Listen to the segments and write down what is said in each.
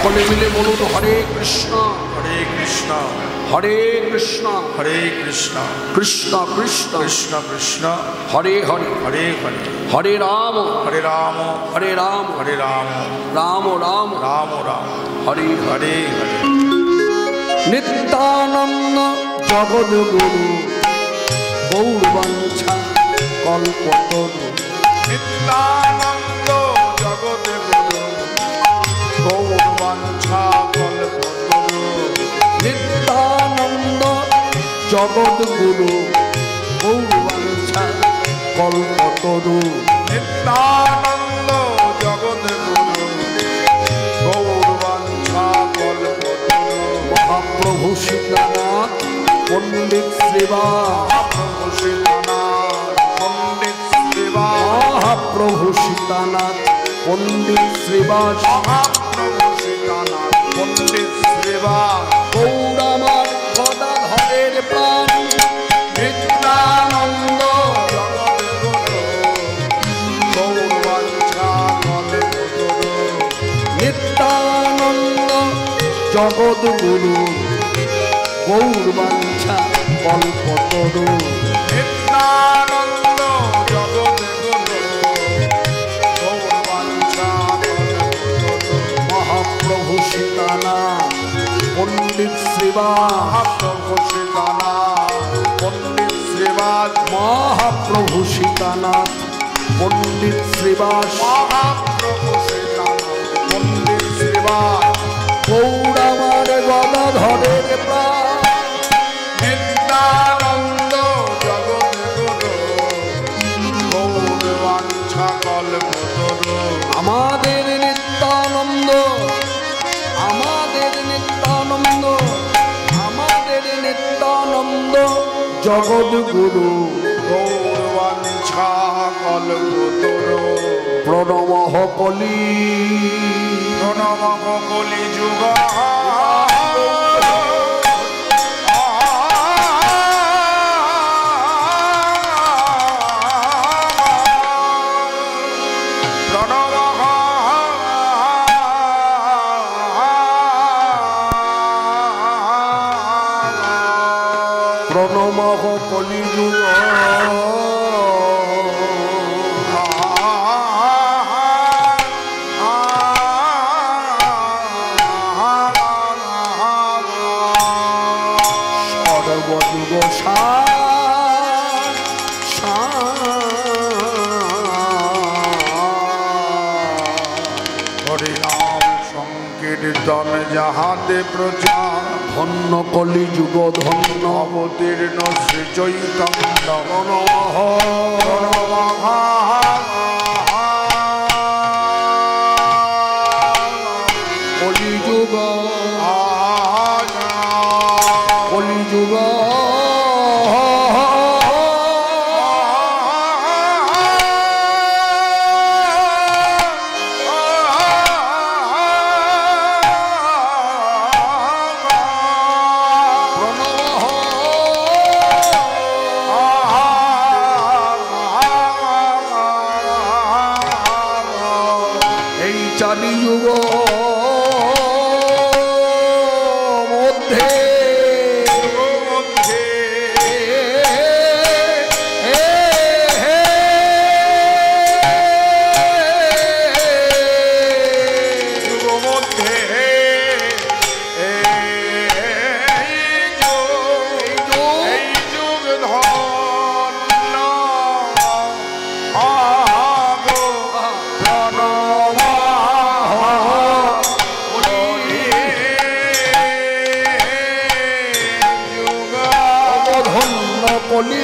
সকলে মিলে বলুন হরে কৃষ্ণ হরে কৃষ্ণ হরে কৃষ্ণ হরে কৃষ্ণ কৃষ্ণ কৃষ্ণ কৃষ্ণ কৃষ্ণ হরে হরে হরে হরে হরে রাম হরে রাম হরে রাম হরে রাম রাম রাম রাম রাম হরে হরে হরে। নিত্যানন্দ জগদ্গুরু গৌরবাঞ্ছা কল্পতরু নিত্যানন্দ জগদ্গুরু গৌরবাঞ্ছা কল্পতরু নিত্যানন্দ জগদ্গুরু গৌরবাঞ্ছা কল্পতরু নিত্যানন্দ জগদ্গুরু গৌরবাঞ্ছা কল্পতরু মহাপ্রভু সীতানাথ পণ্ডিত শ্রীবাস মহাপ্রভু সীতানাথ পণ্ডিত শ্রীবাস মহাপ্রভু সীতানাথ পণ্ডিত শ্রীবাস মহাপ্রভু সীতানাথ পণ্ডিত শ্রীবাস গৌরামার গদাধরের প্রাণ নিত্যানন্দ জগদ্গুরু গৌরবাঞ্ছা কল্পতরু নিত্যানন্দ জগদ্গুরু গৌরবাঞ্ছা কল্পতরু নিত্যানন্দ জগদ্গুরু গৌরবাঞ্ছা কল্পতরু মহাপ্রভু সীতানাথ পণ্ডিত শ্রীবাস মহাপ্রভু সীতানাথ পণ্ডিত শ্রীবাস মহাপ্রভু সীতানাথ পণ্ডিত শ্রীবাস মহাপ্রভু সীতানাথ পণ্ডিত শ্রীবাস গৌরামার গদাধরের প্রাণ নিত্যানন্দ জগদ্গুরু গৌরবাঞ্ছা কল্পতরু আমাদের নিত্যানন্দ আমাদের নিত্যানন্দ আমাদের নিত্যানন্দ জগদ্গুরু গৌরবাঞ্ছা কল্পতরু প্রণমঃ কলি প্রণমঃ কলিযুগ প্রণমঃ কলিযুগ সর্বযুগ হরিনাম সংকীর্তন যাহাতে প্রচার ধন্য কলিযুগ ধন্য অবতীর্ণ শ্রী চৈতন্য কলিযুগ কলিযুগ এই চারি যুগ মধ্যে কলি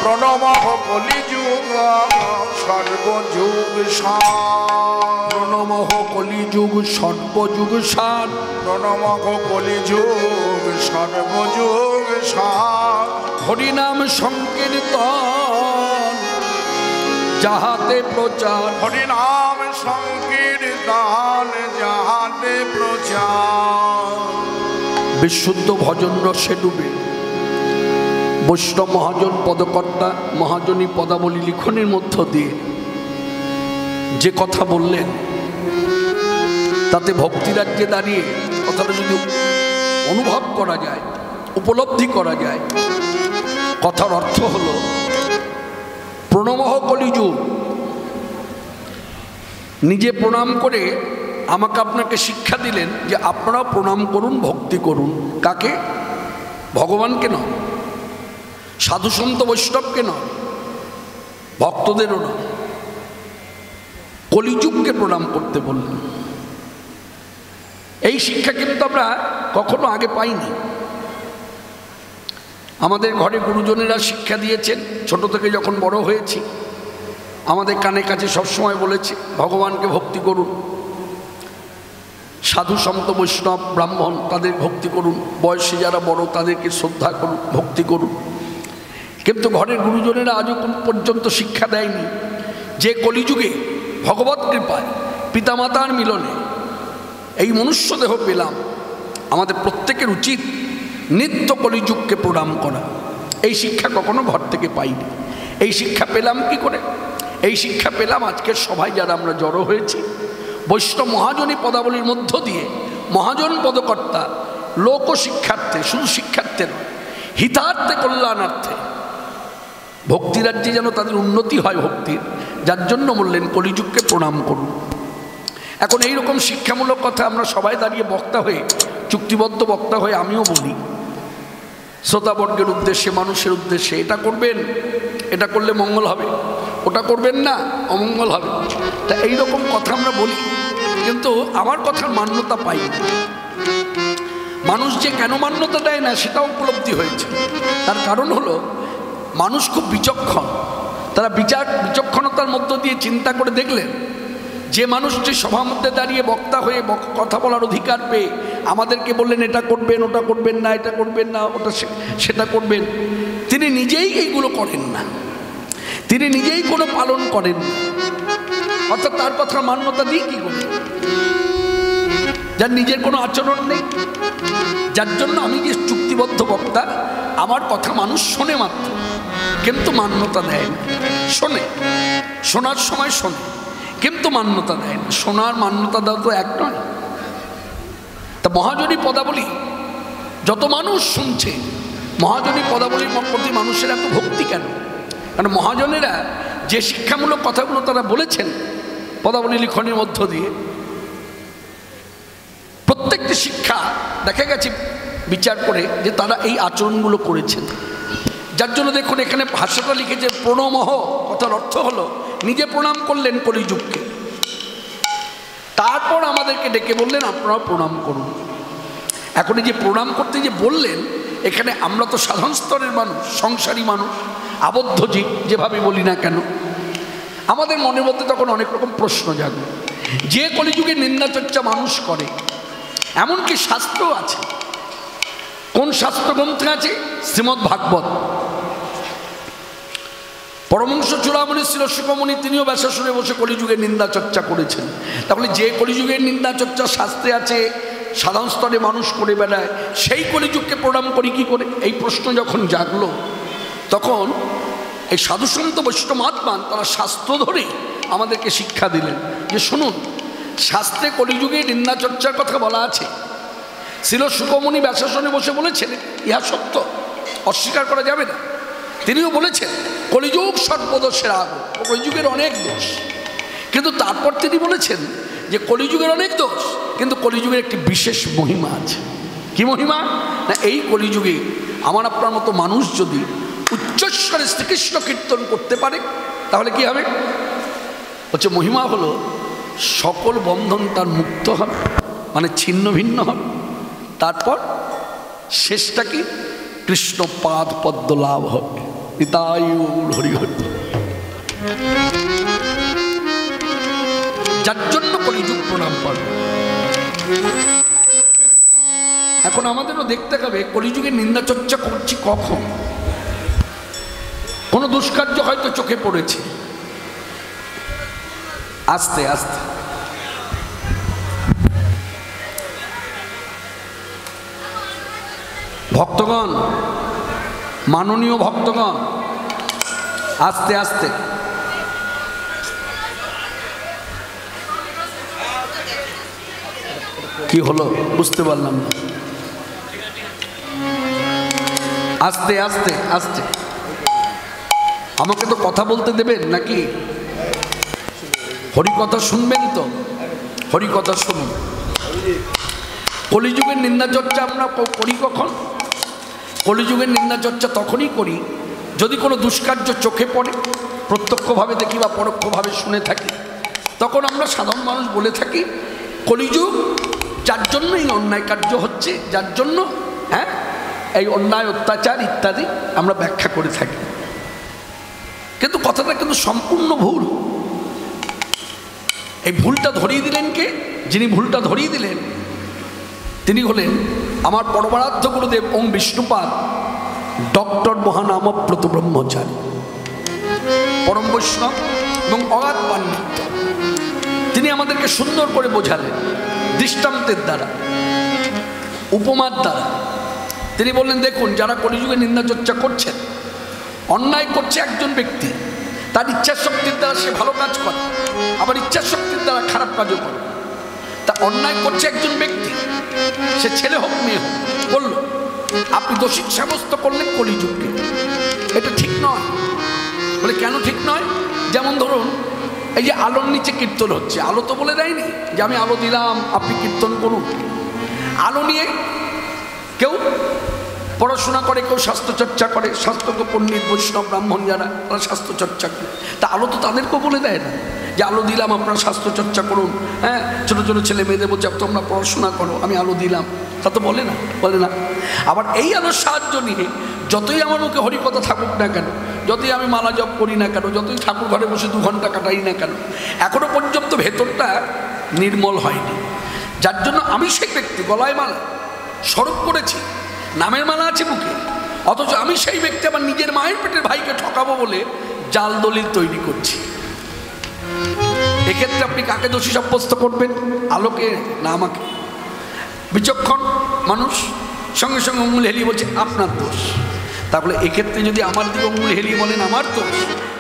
প্রণব কলিযুগ সর্বযুগ সার। প্রণমঃ কলিযুগ সর্বযুগ সার। প্রণব কলিযুগ সর্বযুগ সার। হরিনাম সংকীর্তন যাহাতে প্রচার। হরিনাম সংকীর্তন যাহাতে প্রচার। বিশুদ্ধ ভজন রসে ডুবে বৈষ্ণব মহাজন পদকর্তা মহাজনী পদাবলী লিখনের মধ্য দিয়ে যে কথা বললেন, তাতে ভক্তিরাজ্যে দাঁড়িয়ে কথাটা যদি অনুভব করা যায়, উপলব্ধি করা যায়, কথার অর্থ হল প্রণমঃ কলিযুগ। নিজে প্রণাম করে আমাকে আপনাকে শিক্ষা দিলেন যে আপনারাও প্রণাম করুন, ভক্তি করুন। কাকে? ভগবানকে নয়, সাধু সন্ত বৈষ্ণবকে নয়, ভক্তদেরও নয়, কলিযুগকে প্রণাম করতে বললেন। এই শিক্ষা কিন্তু আমরা কখনো আগে পাইনি। আমাদের ঘরে গুরুজনেরা শিক্ষা দিয়েছেন, ছোট থেকে যখন বড় হয়েছি আমাদের কানে কাছে সবসময় বলেছে ভগবানকে ভক্তি করুন, সাধু সন্ত বৈষ্ণব ব্রাহ্মণ তাদের ভক্তি করুন, বয়সে যারা বড় তাদেরকে শ্রদ্ধা করুন, ভক্তি করুন। কিন্তু ঘরের গুরুজনেরা আজও পর্যন্ত শিক্ষা দেয়নি যে কলিযুগে ভগবৎ কৃপায় পিতামাতার মিলনে এই মনুষ্য দেহ পেলাম, আমাদের প্রত্যেকের উচিত নিত্য কলিযুগকে প্রণাম করা। এই শিক্ষা কখনো ঘর থেকে পাইনি। এই শিক্ষা পেলাম কি করে? এই শিক্ষা পেলাম আজকের সভায় যারা আমরা জড়ো হয়েছি, বৈষ্ণব মহাজনী পদাবলীর মধ্য দিয়ে মহাজন পদকর্তা লোক শিক্ষার্থে, শুধু শিক্ষার্থে নয়, হিতার্থে, কল্যাণার্থে, ভক্তিরাজ্যে যেন তাদের উন্নতি হয় ভক্তির, যার জন্য বললেন কলিযুগকে প্রণাম করুন। এখন এইরকম শিক্ষামূলক কথা আমরা সবাই দাঁড়িয়ে বক্তা হয়ে, চুক্তিবদ্ধ বক্তা হয়ে আমিও বলি শ্রোতাবর্গের উদ্দেশ্যে, মানুষের উদ্দেশ্যে, এটা করবেন, এটা করলে মঙ্গল হবে, ওটা করবেন না অমঙ্গল হবে। তা এইরকম কথা আমরা বলি, কিন্তু আমার কথার মান্যতা পাই না। মানুষ যে কেন মান্যতা দেয় না সেটাও উপলব্ধি হয়েছে। তার কারণ হলো মানুষ খুব বিচক্ষণ। তারা বিচক্ষণতার মধ্য দিয়ে চিন্তা করে দেখলেন যে মানুষটি সভার মধ্যে দাঁড়িয়ে বক্তা হয়ে কথা বলার অধিকার পেয়ে আমাদেরকে বললেন এটা করবেন, ওটা করবেন না, এটা করবেন না, ওটা সেটা করবেন, তিনি নিজেই এইগুলো করেন না, তিনি নিজেই কোনো পালন করেন না। অর্থাৎ তার কথা মান্যতা দিই কি করে? যার নিজের কোনো আচরণ নেই, যার জন্য আমি যে চুক্তিবদ্ধ বক্তা, আমার কথা মানুষ শোনে মাত্র, কিন্তু মান্যতা দেয় না। শোনে, শোনার সময় শোনে, কিন্তু মান্যতা দেয় না। শোনার মান্যতা দেওয়া তো এক নয়। তা মহাজনী পদাবলী যত মানুষ শুনছে, মহাজনী পদাবলীর প্রতি মানুষের এত ভক্তি কেন? কারণ মহাজনেরা যে শিক্ষামূলক কথাগুলো তারা বলেছেন পদাবলী লিখনের মধ্য দিয়ে, প্রত্যেকটি শিক্ষা দেখা গেছে বিচার করে যে তারা এই আচরণগুলো করেছেন। যার জন্য দেখুন এখানে ভাষাটা লিখেছে প্রণমঃ, কথার অর্থ হলো নিজে প্রণাম করলেন কলিযুগকে, তারপর আমাদেরকে ডেকে বললেন আপনারাও প্রণাম করুন। এখন এই যে প্রণাম করতে যে বললেন, এখানে আমরা তো সাধারণ স্তরের মানুষ, সংসারী মানুষ, আবদ্ধ জীব, যেভাবে বলি না কেন, আমাদের মনের মধ্যে তখন অনেক রকম প্রশ্ন জাগে। যে কলিযুগে নিন্দা চর্চা মানুষ করে, এমনকি শাস্ত্র আছে। কোন শাস্ত্রগ্রন্থে আছে? শ্রীমদ্ ভাগবত। পরমহংস চূড়ামণি ছিল শুকমণি, তিনিও ব্যাসাসনে বসে কলিযুগের নিন্দা চর্চা করেছেন। তাহলে যে কলিযুগের নিন্দা চর্চা শাস্ত্রে আছে, সাধারণ স্তরে মানুষ করে বেড়ায়, সেই কলিযুগকে প্রণাম করি কি করে? এই প্রশ্ন যখন জাগলো, তখন এই সাধুসন্ত বৈষ্ণব মহাত্মান তারা শাস্ত্র ধরে আমাদেরকে শিক্ষা দিলেন যে শুনুন, শাস্ত্রে কলিযুগে নিন্দা চর্চার কথা বলা আছে। ছিল শুকমণি ব্যাসাসনে বসে বলেছেন, ইহা সত্য, অস্বীকার করা যাবে না। তিনিও বলেছেন কলিযুগ সর্বদোষের আগো, কলিযুগের অনেক দোষ, কিন্তু তারপর তিনি বলেছেন যে কলিযুগের অনেক দোষ, কিন্তু কলিযুগের একটি বিশেষ মহিমা আছে। কি মহিমা? না, এই কলিযুগে আমার আপনার মতো মানুষ যদি উচ্চস্বরে শ্রীকৃষ্ণ কীর্তন করতে পারে, তাহলে কি হবে? হচ্ছে মহিমা হলো সকল বন্ধন তার মুক্ত হবে, মানে ছিন্ন ভিন্ন হবে। তারপর শেষটা কি? কৃষ্ণ পাদ পদ্ম লাভ হবে। নিতাই গৌর হরি হরি। যার জন্য কলিযুগ প্রণাম পাবে। এখন আমাদেরও দেখতে হবে কলিযুগের নিন্দা চর্চা করছি কখন। কোনো দুষ্কার্য হয়তো চোখে পড়েছে, আস্তে আস্তে ভক্তগণ, মাননীয় ভক্তগণ, আস্তে আস্তে কি হলো বুঝতে পারলাম না। আস্তে আস্তে আস্তে আমাকে তো কথা বলতে দেবেন নাকি? হরিকথা শুনবেন তো? হরিকথা শুনুন। কলিযুগের নিন্দা চর্চা আমরা করি কখন? কলিযুগের নিন্দা চর্চা তখনই করি যদি কোনো দুষ্কার্য চোখে পড়ে, প্রত্যক্ষভাবে দেখি বা পরোক্ষভাবে শুনে থাকি। তখন আমরা সাধারণ মানুষ বলে থাকি কলিযুগ যার জন্য এই অন্যায় কার্য হচ্ছে, যার জন্য এই অন্যায় অত্যাচার ইত্যাদি আমরা ব্যাখ্যা করে থাকি। কিন্তু কথাটা কিন্তু সম্পূর্ণ ভুল। এই ভুলটা ধরিয়ে দিলেন কে? যিনি ভুলটা ধরিয়ে দিলেন তিনি হলেন আমার পরমারাধ্য গুরুদেব ওম বিষ্ণুপাদ ডক্টর মহানামব্রত ব্রহ্মচারী, পরম বৈষ্ণব এবং অগাধ পাণ্ডিত্য। তিনি আমাদেরকে সুন্দর করে বোঝালেন দৃষ্টান্তের দ্বারা, উপমার দ্বারা। তিনি বললেন দেখুন, যারা কলিযুগে নিন্দা চর্চা করছেন, অন্যায় করছে একজন ব্যক্তি, তার ইচ্ছা শক্তির দ্বারা সে ভালো কাজ করে, আবার ইচ্ছা শক্তির দ্বারা খারাপ কাজও করে। তা অন্যায় করছে একজন ব্যক্তি, সে ছেলে হোক মেয়ে হোক, বলল আপনি দোষী সাব্যস্ত করলেন কলিযুগকে, এটা ঠিক নয়। বলে কেন ঠিক নয়? যেমন ধরুন এই যে আলোর নিচে কীর্তন হচ্ছে, আলো তো বলে দেয়নি যে আমি আলো দিলাম আপনি কীর্তন করুন। আলো নিয়ে কেউ পড়াশোনা করে, কেউ স্বাস্থ্যচর্চা করে, স্বাস্থ্যজ্ঞ পণ্ডিত বৈষ্ণব ব্রাহ্মণ যারা, তারা স্বাস্থ্যচর্চা করে। তা আলো তো তাদেরকেও বলে দেয় না যে আলো দিলাম আপনারা স্বাস্থ্যচর্চা করুন। হ্যাঁ, ছোটো ছোটো ছেলে মেয়েদের বলছে তোমরা পড়াশোনা করো, আমি আলো দিলাম, তা তো বলে না, বলে না। আবার এই আলোর সাহায্য নিয়ে যতই আমার মুখে হরিকথা থাকুক না কেন, যতই আমি মালা জপ করি না কেন, যতই ঠাকুর ঘরে বসে 2 ঘন্টা কাটাই না কেন, এখনো পর্যন্ত ভেতরটা নির্মল হয়নি। যার জন্য আমি সেই ব্যক্তি গলায় মালা স্বরূপ করেছি, নামের মালা আছে বুকে, অথচ আমি সেই ব্যক্তি আমার নিজের মায়ের পেটের ভাইকে ঠকাবো বলে জাল দলিল তৈরি করছি। এক্ষেত্রে আপনি কাকে দোষী সাব্যস্ত করবেন? আলোকে না আমাকে? বিচক্ষণ মানুষ সঙ্গে সঙ্গে আঙুল হেলিয়ে বলছে আপনার দোষ। তাহলে এক্ষেত্রে যদি আমার দিকে আঙুল হেলিয়ে বলেন আমার দোষ,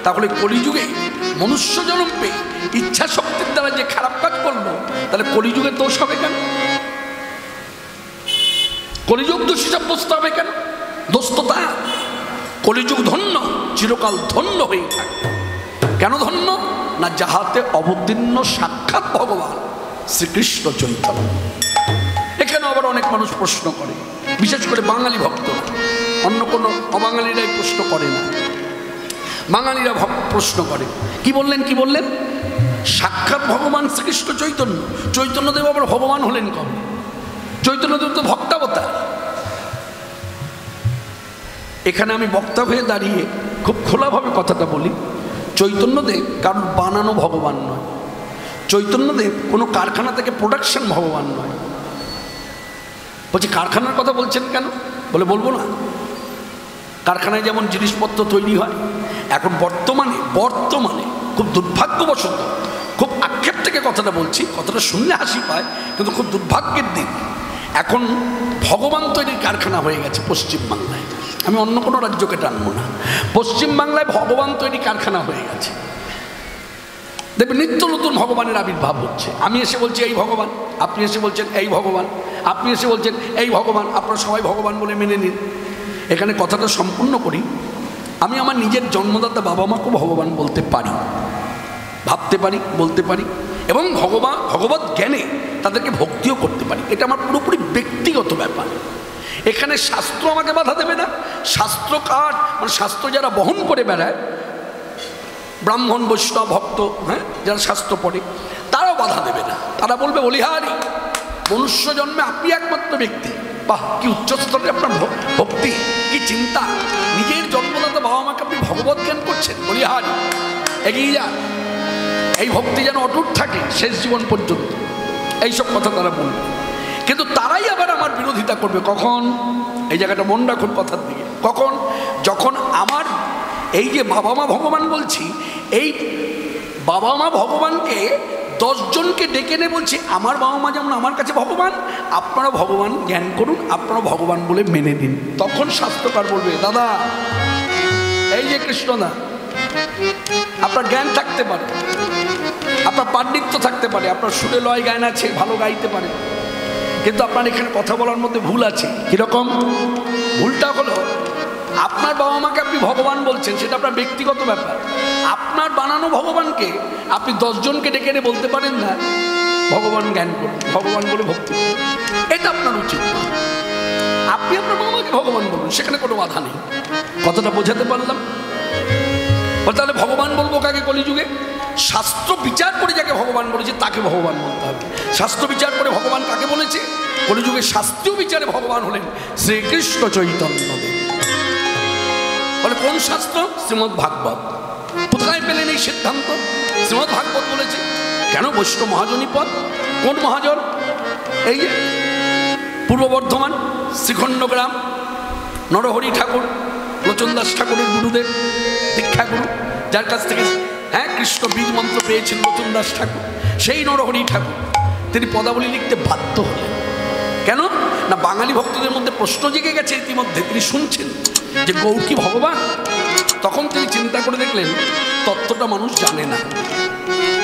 তাহলে কলিযুগে মনুষ্য জন্ম পেয়ে ইচ্ছা শক্তির দ্বারা যে খারাপ কাজ করলো, তাহলে কলিযুগের দোষ হবে কেন? কলিযুগ দোষী সাব্যস্ত হবে কেন? দোষ তো তা। কলিযুগ ধন্য, চিরকাল ধন্য হয়ে থাকে। কেন ধন্য? না যাহাতে অবতীর্ণ সাক্ষাৎ ভগবান শ্রীকৃষ্ণ চৈতন্য। এখানে আবার অনেক মানুষ প্রশ্ন করে, বিশেষ করে বাঙালি ভক্ত, অন্য কোনো অবাঙালিরাই প্রশ্ন করে না, বাঙালিরা প্রশ্ন করে। কি বললেন কি বললেন? সাক্ষাৎ ভগবান শ্রীকৃষ্ণ চৈতন্য। চৈতন্যদেব আবার ভগবান হলেন কবে? চৈতন্যদেব তো ভক্তাবতার। এখানে আমি বক্তা হয়ে দাঁড়িয়ে খুব খোলাভাবে কথাটা বলি, চৈতন্যদেব কারণ বানানো ভগবান নয়, চৈতন্যদেব কোনো কারখানা থেকে প্রোডাকশন ভগবান নয়। বলছি কারখানার কথা বলছেন কেন? বলে বলবো না। কারখানায় যেমন জিনিসপত্র তৈরি হয়, এখন বর্তমানে খুব দুর্ভাগ্যবশত, খুব আক্ষেপ থেকে কথাটা বলছি, কথাটা শুনলে হাসি পায় কিন্তু খুব দুর্ভাগ্যের দিন, এখন ভগবান তৈরির কারখানা হয়ে গেছে পশ্চিমবাংলায়। আমি অন্য কোনো রাজ্যকে টানবো না, পশ্চিমবাংলায় ভগবান তৈরি কারখানা হয়ে গেছে। দেখবেন নিত্য নতুন ভগবানের আবির্ভাব হচ্ছে। আমি এসে বলছি এই ভগবান, আপনি এসে বলছেন এই ভগবান, আপনি এসে বলছেন এই ভগবান, আপনারা সবাই ভগবান বলে মেনে নিন। এখানে কথাটা সম্পূর্ণ করি, আমি আমার নিজের জন্মদাতা বাবা মাকেও ভগবান বলতে পারি, ভাবতে পারি, বলতে পারি, এবং ভগবত জ্ঞানে তাদেরকে ভক্তিও করতে পারি। এটা আমার পুরোপুরি ব্যক্তিগত ব্যাপার। এখানে শাস্ত্র আমাকে বাধা দেবে না। শাস্ত্রকার মানে শাস্ত্র যারা বহন করে বেড়ায়, ব্রাহ্মণ বৈষ্ণব ভক্ত, হ্যাঁ, যারা শাস্ত্র পড়ে, তারাও বাধা দেবে না। তারা বলবে বলিহারি মনুষ্য জন্মে আপনি একমাত্র ব্যক্তি। বাহ, কি উচ্চস্তরের আপনার ভক্তি, কি চিন্তা! নিজের জন্মদাতা বাবা মাকে আপনি ভগবত জ্ঞান করছেন, বলি হারি এগিয়ে যান, এই ভক্তি যেন অটুট থাকে শেষ জীবন পর্যন্ত। এইসব কথা তারা বলবে, কিন্তু তারাই আবার আমার বিরোধিতা করবে কখন, এই জায়গাটা মন রাখুন কথার দিকে, কখন যখন আমার এই যে বাবা মা ভগবান বলছি, এই বাবা মা ভগবানকে 10 জনকে ডেকে এনে বলছি আমার বাবা মা যেমন আমার কাছে ভগবান, আপনারা ভগবান জ্ঞান করুন, আপনারা ভগবান বলে মেনে নিন। তখন শাস্ত্রকার বলবে দাদা এই যে কৃষ্ণদা, আপনার জ্ঞান থাকতে পারে, আপনার পাণ্ডিত্য থাকতে পারে, আপনার সুরে লয় জ্ঞান আছে, ভালো গাইতে পারে, কিন্তু আপনার এখানে কথা বলার মধ্যে ভুল আছে। কিরকম ভুলটা হলো, আপনার বাবা মাকে আপনি ভগবান বলছেন, সেটা আপনার ব্যক্তিগত ব্যাপার। আপনার বানানো ভগবানকে আপনি 10 জনকে ডেকে এনে বলতে পারেন না ভগবান জ্ঞান করুন, ভগবান বলে ভক্তি করুন, এটা আপনার উচিত। আপনি আপনার বাবা মাকে ভগবান বলুন, সেখানে কোনো বাধা নেই। কতটা বোঝাতে পারলাম? তাহলে ভগবান বলবো কাকে কলিযুগে? শাস্ত্র বিচার করে যাকে ভগবান বলেছে তাকে ভগবান বলতে হবে। শাস্ত্র বিচার করে ভগবান কাকে বলেছে? কলিযুগে শাস্ত্রীয় বিচারে ভগবান হলেন শ্রীকৃষ্ণ চৈতন্যদেব। বলে কোন শাস্ত্র? শ্রীমদ্ ভাগবত। কোথায় পেলেন এই সিদ্ধান্ত? শ্রীমদ্ ভাগবত বলেছে। কেন? বৈষ্ণব মহাজনী পদ। কোন মহাজন? এই যে পূর্ব বর্ধমান শ্রীখণ্ডগ্রাম নরহরি ঠাকুর, লোচন দাস ঠাকুরের গুরুদেব, দীক্ষা গুরু, যার কাছ থেকে কৃষ্ণ বীজ মন্ত্র পেয়েছেন লোচন দাস ঠাকুর, সেই নরহরি ঠাকুর তিনি পদাবলী লিখতে বাধ্য হলেন। কেন না, বাঙালি ভক্তদের মধ্যে প্রশ্ন জেগে গেছে ইতিমধ্যে, তিনি শুনছেন যে গৌর কি ভগবান। তখন তিনি চিন্তা করে দেখলেন তত্ত্বটা মানুষ জানে না,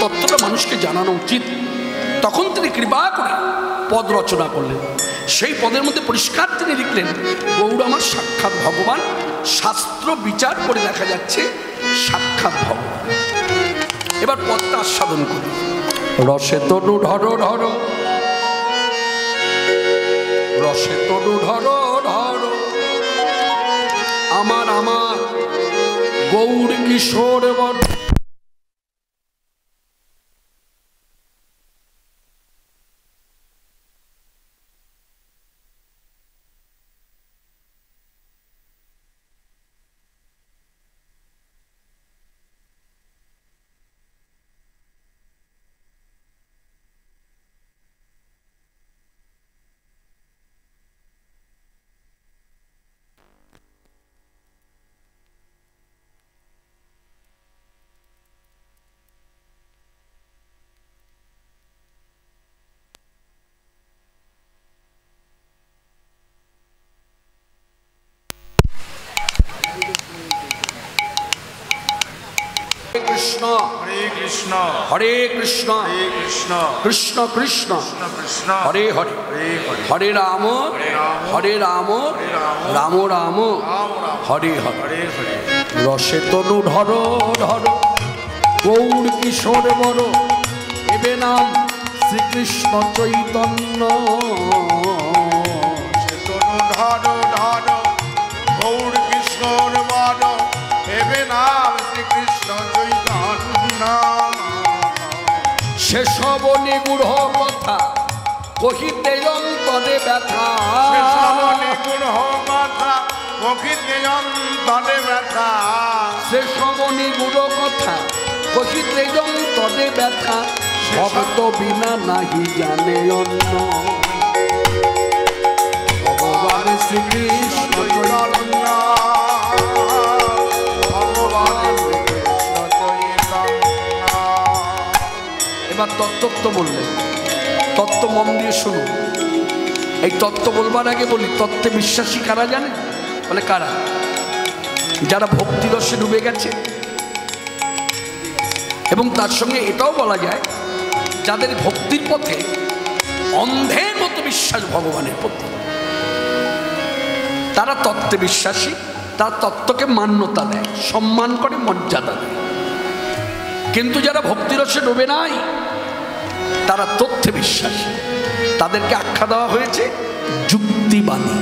তত্ত্বটা মানুষকে জানানো উচিত। তখন তিনি কৃপা করে পদ রচনা করলেন। সেই পদের মধ্যে পরিষ্কার তিনি লিখলেন গৌর আমার সাক্ষাৎ ভগবান। শাস্ত্র বিচার করে দেখা যাচ্ছে সাক্ষাৎ ভগবান। এবার পদটা আস্বাদন করি। রসে তনু ঢর ঢর, রসে তনু ঢর ঢর, আমার আমার গৌর কিশোর বর। কৃষ্ণ হরে কৃষ্ণ হরে কৃষ্ণ কৃষ্ণ কৃষ্ণ কৃষ্ণ হরে হরে হরে রাম হরে রাম রাম রাম হরে হরে। রসে তনু ঢর ঢর, গৌর কিশোর বর, এবে নাম শ্রীকৃষ্ণ চৈতন্য। তনু ঢর ঢর, গৌর কিশোর বর, এবে নাম শ্রীকৃষ্ণ চৈতন্য। সেসব নিগূঢ় কথা কহিতে অন্তরে ব্যথা, সেসব নিগূঢ় কথা কহিতে অন্তরে ব্যথা, সেসব নিগূঢ় কথা কহিতে অন্তরে ব্যথা, ভক্ত বিনা নাহি জানে অন্য। ভগবান শ্রীকৃষ্ণ চৈতন্য, এবার তত্ত্ব বললেন। তত্ত্ব মন দিয়ে শুনুন। এই তত্ত্ব বলবার আগে বলি তত্ত্বে বিশ্বাসী কারা জানে? বলে কারা? যারা ভক্তিরসে ডুবে গেছে, এবং তার সঙ্গে এটাও বলা যায় যাদের ভক্তির পথে অন্ধের মতো বিশ্বাস ভগবানের প্রতি, তারা তত্ত্বে বিশ্বাসী, তারা তত্ত্বকে মান্যতা দেয়, সম্মান করে, মর্যাদা দেয়। কিন্তু যারা ভক্তিরসে ডুবে নাই তারা তথ্যে বিশ্বাসী, তাদেরকে আখ্যা দেওয়া হয়েছে যুক্তিবাদী।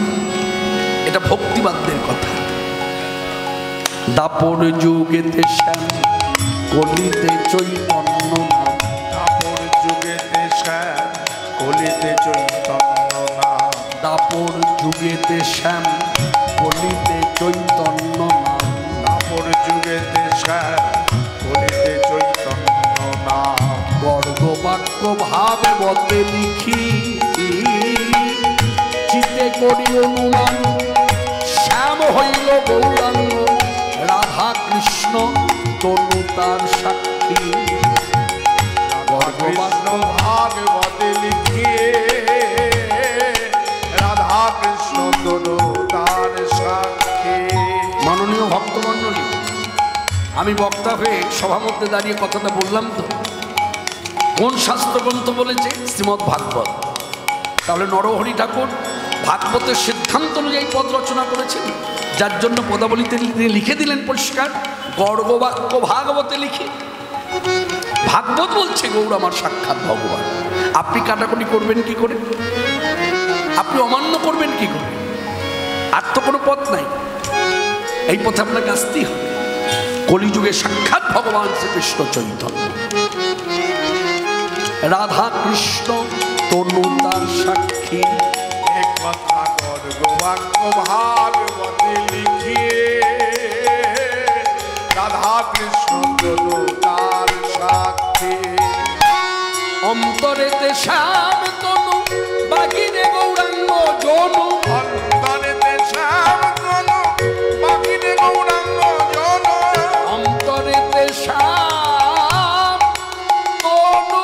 এটা ভক্তিবাদদের কথা। দাপর যুগেতে শ্যাম, কলিতে চৈতন্য নাম। দাপর যুগেতে শ্যাম, কলিতে চৈতন্য নাম। দাপর যুগেতে শ্যাম, কলিতে চৈতন্য নাম। শ্যাম কলিতে চৈতন্য নাম। বর্গবাক্য ভাবে বতে লিখি চিতে করি অনুমান শ্যাম হইল গৌরাঙ্গ রাধা কৃষ্ণ তনু তার সাক্ষী। কৃষ্ণ ভাগবতে লিখিয়ে রাধা কৃষ্ণ তনু তার সাক্ষী। মাননীয় ভক্তমণ্ডলী, আমি বক্তা হয়ে সভা মধ্যে দাঁড়িয়ে কথাটা বললাম তো, কোন শাস্ত্রগ্রন্থ বলেছে? শ্রীমদ্ ভাগবত। তাহলে নরহরি ঠাকুর ভাগবতের সিদ্ধান্ত অনুযায়ী পদ রচনা করেছেন, যার জন্য পদাবলিতে লিখে দিলেন পরিষ্কার গর্গবাক্য ভাগবতে লিখে। ভাগবত বলছে গৌর আমার সাক্ষাৎ ভগবান। আপনি কাটাকুটি করবেন কি করে? আপনি অমান্য করবেন কি করে? আর তো কোনো পথ নাই, এই পথে আপনাকে আসতেই হবে। কলিযুগে সাক্ষাৎ ভগবান শ্রীকৃষ্ণ চৈতন্য, রাধা কৃষ্ণ তনু তার সাক্ষী। এক কথা গর্গবাক্য ভাগবতে লিখিয়ে রাধা কৃষ্ণ তনু তার সাক্ষী। অন্তরেতে শ্যাম তনু বাগিরে গৌরাঙ্গ জনু। অন্তরেতে শ্যাম তনু বাগিরে গৌরাঙ্গ জনু। অন্তরেতে শ্যাম তনু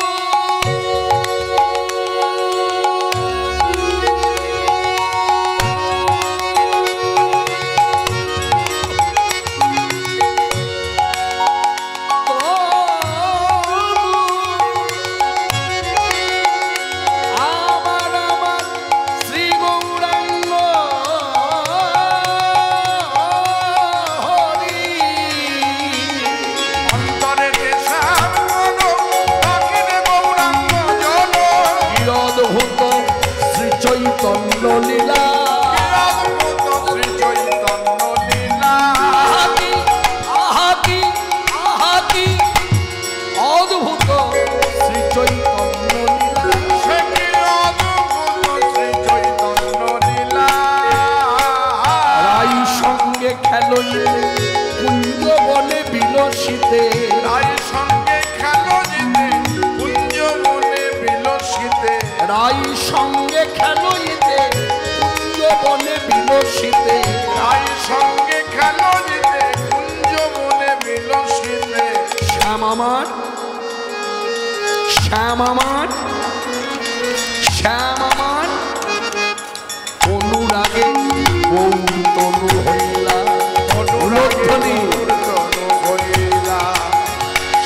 চৈতন্য লীলা। শ্রী চৈতন্য লীলা। আহাকি আহাকি অদ্ভুত শ্রী চৈতন্য লীলা। সে কি অদ্ভুত শ্রী চৈতন্য লীলা। রাই সঙ্গে খেলইলে কুঞ্জ বনে বিলসিতে। রাই সঙ্গে খেলো জিতে কুঞ্জ বনে বিলসিতে। রাই সঙ্গে খেলইতে কুঞ্জ বনে বিলসিতে। রাই সঙ্গে খেলো জিতে কুঞ্জ বনে বিলসিতে। শ্যাম আমার শ্যাম আমার শ্যাম আমার অনুরাগে গৌর তনু হইলা। অনুরাগে তনু হইলা।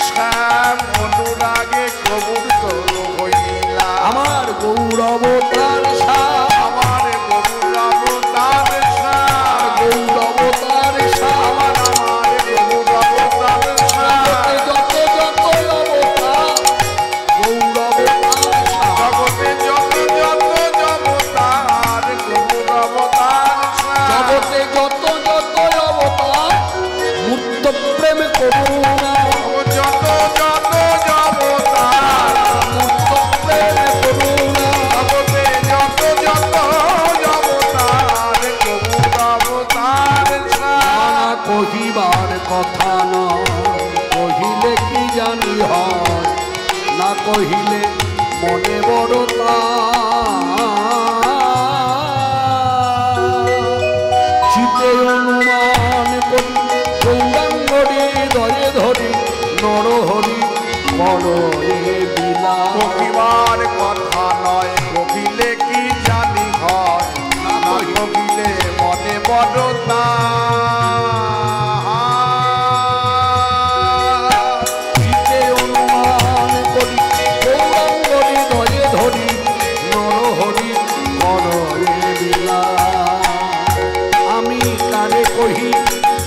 শ্যাম অনুরাগে গৌর তনু হইলা। আমার গৌরবতার শ্যাম। আমার গৌরবতার শ্যাম। গৌরবতার শ্যাম। আমার গৌরবতার শ্যাম। জগতে যত অবতার গৌরবতার শ্যাম। জগতে যত যত জবতার গৌরবতার শ্যাম। জগতে যত যত অবতার মুক্ত প্রেম করুণা। যত যত জবতার মুক্ত প্রেম করুণা। জগতে যত যত জবতার গৌরবতার শ্যাম। না কহিবার কথা নয়, কহিলে কি জানি হয়, না কহিলে মনে বড়তা। চিতে অনুমান করি গৌরাঙ্গরে দরে ধরি নরহরি বড়ে বিলা। কহিবার কথা নয়, কহিলে কি জানি হয়, না কহিলে মনে বড়তা। চিতে অনুমান করি গৌরাঙ্গরে দরে ধরি নরহরি বড়ে বিলা। আমি কানে কহি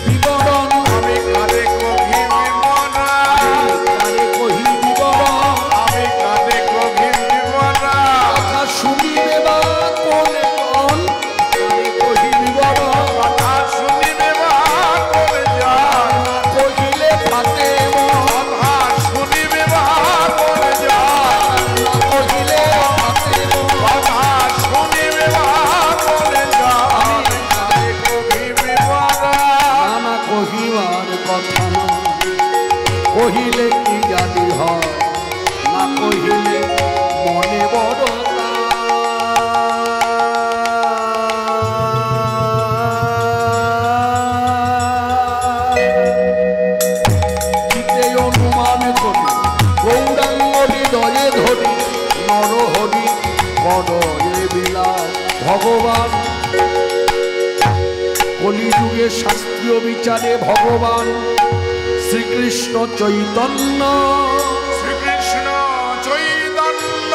বিবরণ। আমি কারে কহি বিমনা। কানে কহি বিবরণ। আমি কারে কহি বিমনা। রহিলে মনে বড় অনুমান করি গৌরাঙ্গ হৃদয়ে ধরি নরহরি বড়য়ে বিলাস ভগবান কলিযুগে শাস্ত্রীয় বিচারে ভগবান শ্রীকৃষ্ণ চৈতন্য শ্রীকৃষ্ণ চৈতন্য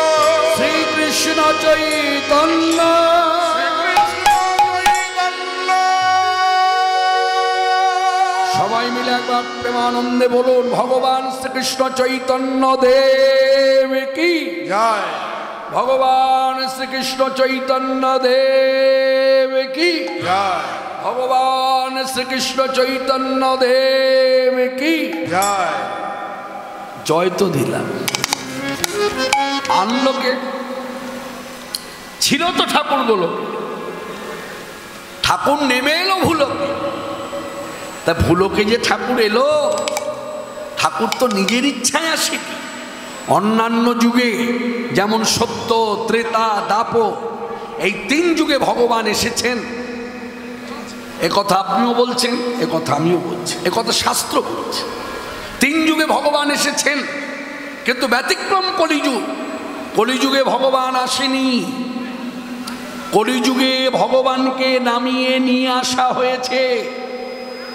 শ্রীকৃষ্ণ চৈতন্য সবাই মিলে একবার প্রেমানন্দে বলুন ভগবান শ্রীকৃষ্ণ চৈতন্য দেব কি জয় ভগবান শ্রীকৃষ্ণ চৈতন্য দেব কি জয় ভগবান শ্রীকৃষ্ণ চৈতন্য দেব কি জয় জয় তো দিলাম আনলোকে ছিল তো ঠাকুরগুলো ঠাকুর নেমে এলো ভুলোকে তা ভুলোকে যে ঠাকুর এলো ঠাকুর তো নিজের ইচ্ছায় আসেনি অন্যান্য যুগে যেমন সত্য ত্রেতা দাপর এই তিন যুগে ভগবান এসেছেন একথা আপনিও বলছেন একথা আমিও বলছি একথা শাস্ত্র বলছে তিন যুগে ভগবান এসেছেন কিন্তু ব্যতিক্রম কলিযুগ কলিযুগে ভগবান আসেনি কলিযুগে ভগবানকে নামিয়ে নিয়ে আসা হয়েছে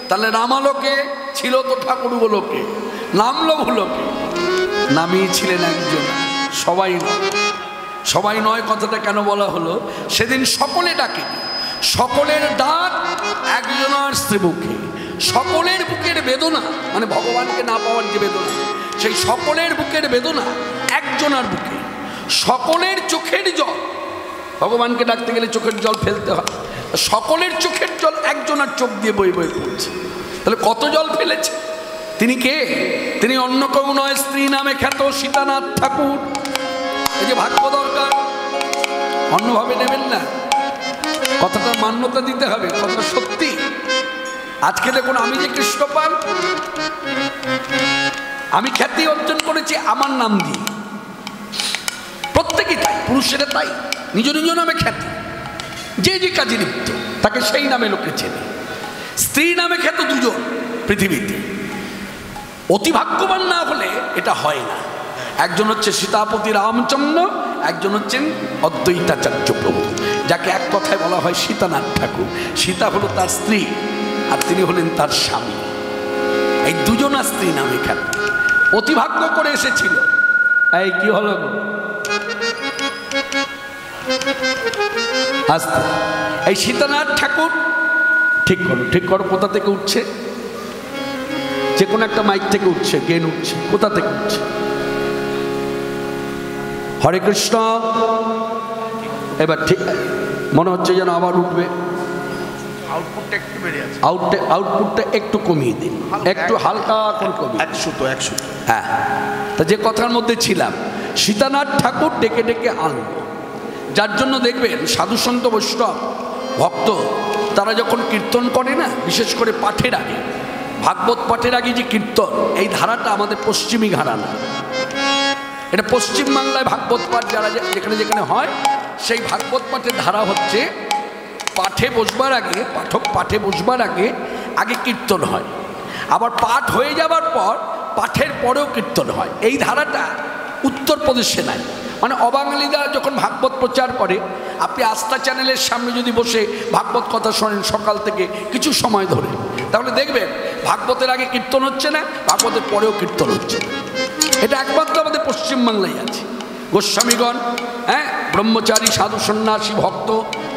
তাহলে নামালোকে ছিল তো ঠাকুরগুলোকে নামলো ভুলোকে নামিয়েছিলেন একজন সবাই নয় কথাটা কেন বলা হলো সেদিন সকলে ডাকেনি সকলের ডাক একজনার শ্রীমুখে সকলের বুকের বেদনা মানে ভগবানকে না পাওয়ার যে বেদনা সেই সকলের বুকের বেদনা একজনার বুকে সকলের চোখের জল ভগবানকে ডাকতে গেলে চোখের জল ফেলতে হয় সকলের চোখের জল একজনার চোখ দিয়ে বই বই পড়ছে তাহলে কত জল ফেলেছে তিনি কে তিনি অন্য কেউ নয় স্ত্রী নামে খ্যাত সীতানাথ ঠাকুর এই যে ভাগ্য দরকার অন্যভাবে নেবেন না কথাটা মান্যতা দিতে হবে কথাটা সত্যি আজকে দেখুন আমি যে কৃষ্ণপাল আমি খ্যাতি অর্জন করেছি আমার নাম দিয়ে প্রত্যেকেই তাই পুরুষেরা তাই নিজ নিজ নামে খ্যাতি যে যে কাজে লিপ্ত তাকে সেই নামে লোকে চেনে স্ত্রী নামে খ্যাত দুজন পৃথিবীতে অতি ভাগ্যবান না হলে এটা হয় না একজন হচ্ছে সীতাপতি রামচন্দ্র একজন হচ্ছেন অদ্বৈতাচার্য প্রভু যাকে এক কথায় বলা হয় সীতানাথ ঠাকুর সীতা হলো তার স্ত্রী আর তিনি হলেন তার স্বামী এই দুজনা স্ত্রী নামে খ্যাত অতিভাগ্য করে এসেছিল এই কি হলো আস্তে এই সীতানাথ ঠাকুর ঠিক করো কোথা থেকে উঠছে যে কোনো একটা মাইক থেকে উঠছে গেন উঠছে কোথা থেকে উঠছে হরে কৃষ্ণ এবার ঠিক মনে হচ্ছে যেন আবার উঠবে আউটপুটটা একটু বেড়ে আছে আউটপুটটা একটু কমিয়ে দিন একটু হালকা করে কমিয়ে 100 হ্যাঁ তা যে কথার মধ্যে ছিলাম সীতানাথ ঠাকুর ডেকে ডেকে আনলো যার জন্য দেখবেন সাধু সন্ত বৈষ্ণব ভক্ত তারা যখন কীর্তন করে না বিশেষ করে পাঠের আগে ভাগবত পাঠের আগে যে কীর্তন এই ধারাটা আমাদের পশ্চিমী ঘরানা এটা পশ্চিমবাংলায় ভাগবত পাঠ যারা যেখানে যেখানে হয় সেই ভাগবত পাঠের ধারা হচ্ছে পাঠে বসবার আগে পাঠক পাঠে বসবার আগে আগে কীর্তন হয় আবার পাঠ হয়ে যাবার পর পাঠের পরেও কীর্তন হয় এই ধারাটা উত্তরপ্রদেশে নাই মানে অবাঙালিরা যখন ভাগবত প্রচার করে আপনি আস্থা চ্যানেলের সামনে যদি বসে ভাগবত কথা শোনেন সকাল থেকে কিছু সময় ধরে তাহলে দেখবেন ভাগবতের আগে কীর্তন হচ্ছে না ভাগবতের পরেও কীর্তন হচ্ছে এটা একমাত্র আমাদের পশ্চিমবাংলায় আছে গোস্বামীগণ হ্যাঁ ব্রহ্মচারী সাধু সন্ন্যাসী ভক্ত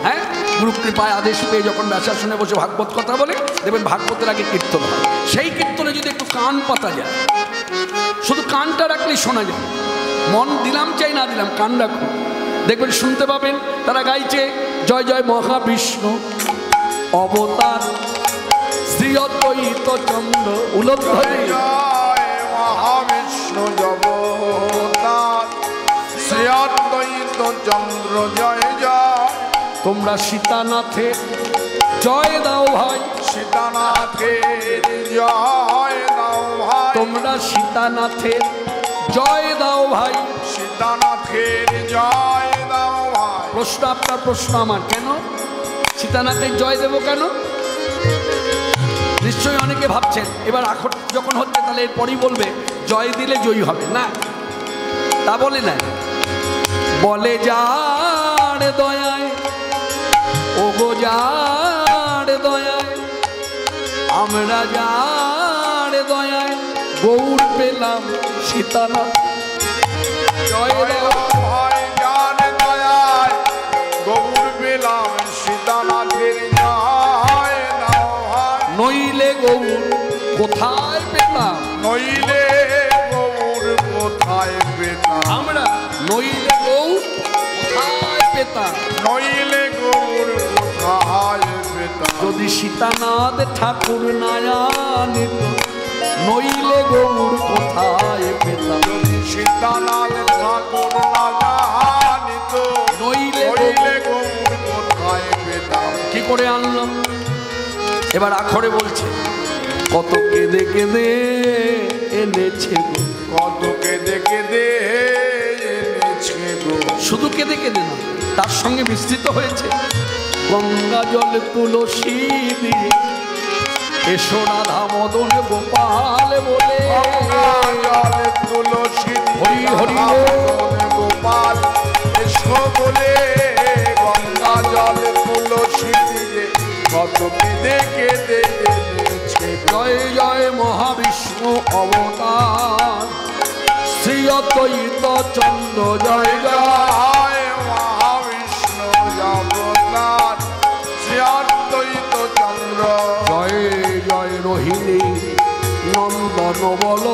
হ্যাঁ গুরুকৃপায় আদেশ পেয়ে যখন ব্যাসাসনে বসে ভাগবত কথা বলে দেখবেন ভাগবতের আগে কীর্তন হয় সেই কীর্তনে যদি একটু কান পাতা যায় শুধু কানটা রাখলেই শোনা যায় মন দিলাম চাই না দিলাম কান রাখুন দেখবেন শুনতে পাবেন তারা গাইছে জয় জয় মহাবিষ্ণু অবতার শ্রী অদ্বৈত চন্দ্র উলধ্বনি জয় মহাবিষ্ণু জগন্নাথ শ্রী অদ্বৈত চন্দ্র জয় জয় তোমরা সীতানাথের জয় দাও ভাই সীতানাথের জয় দাও ভাই তোমরা সীতানাথের জয় দাও ভাই, সীতানাথের জয় দাও ভাই। প্রশ্ন আপনার, প্রশ্ন আমার, কেন সীতানাথের জয় দেব কেন? নিশ্চয়ই অনেকে ভাবছেন এবার আখর যখন হচ্ছে তাহলে এরপরই বলবে জয় দিলে জয়ী হবে, না তা বলে না। বলে যার দয়ায়, ও গো যার দয়ায়, আমরা যার দয়ায় গৌর পেলাম সীতানাথ, জয় দাও ভাই যার দয়ায় গৌর পেলাম সীতানাথের জয় দাও ভাই। নইলে গৌর কোথায় পেলাম, নইলে গৌর কোথায় পেতাম, আমরা নইলে গৌর কোথায় পেতাম, নইলে গৌর কোথায় পেতাম। যদি সীতানাথ ঠাকুর নায়ানিত, নইলে গৌর কোথায় পেতাম, যদি সীতানাথ ঠাকুর না জানিত, নইলে নইলে গৌর কোথায় পেতাম। কি করে আনলাম? এবার আখরে বলছে কত কেঁদে কেঁদে এনেছে গো, কত কেঁদে কেঁদে এনেছে গো, শুধু কেঁদে কেঁদে না, তার সঙ্গে মিশ্রিত হয়েছে গঙ্গা জল তুলসী দিয়ে, এসো রাধা মদন গোপাল বলে, গঙ্গা জল তুলসী হরি হরি মদন গোপাল এসো বলে। গঙ্গা জল তুলসী দিয়ে কত কেঁদে কেঁদে এনেছে গো। জয় জয় মহাবিষ্ণু অবতার, শ্রী অদ্বৈত চন্দ্র জয় জয়, জয় মহাবিষ্ণু জগন্নাথ শ্রী অদ্বৈত চন্দ্র। জয় জয় রোহিণী নন্দন বল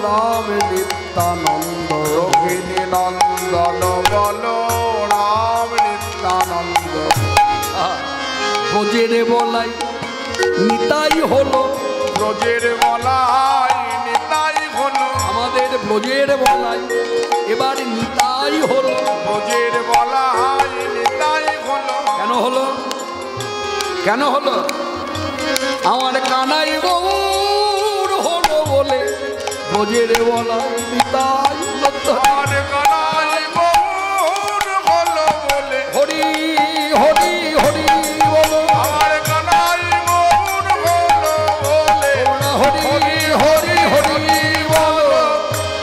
রাম নিত্যানন্দ, রোহিণী নন্দন বল রাম নিত্যানন্দ। ব্রজের বলাই নিতাই হলো, ব্রজের বলাই নিতাই হলো, আমাদের ব্রজের বলাই এবার নিতাই হলো। ব্রজের বলাই নিতাই হলো। কেন হলো? কেন হলো? আমার কানাই গৌর হলো বলে ব্রজের বলাই নিতাই হলো। আর কানাই গৌর হলো বলে, হরি হরি হরি বলো, আমার কানাই গৌর হলো বলে, হরি হরি হরি বলো,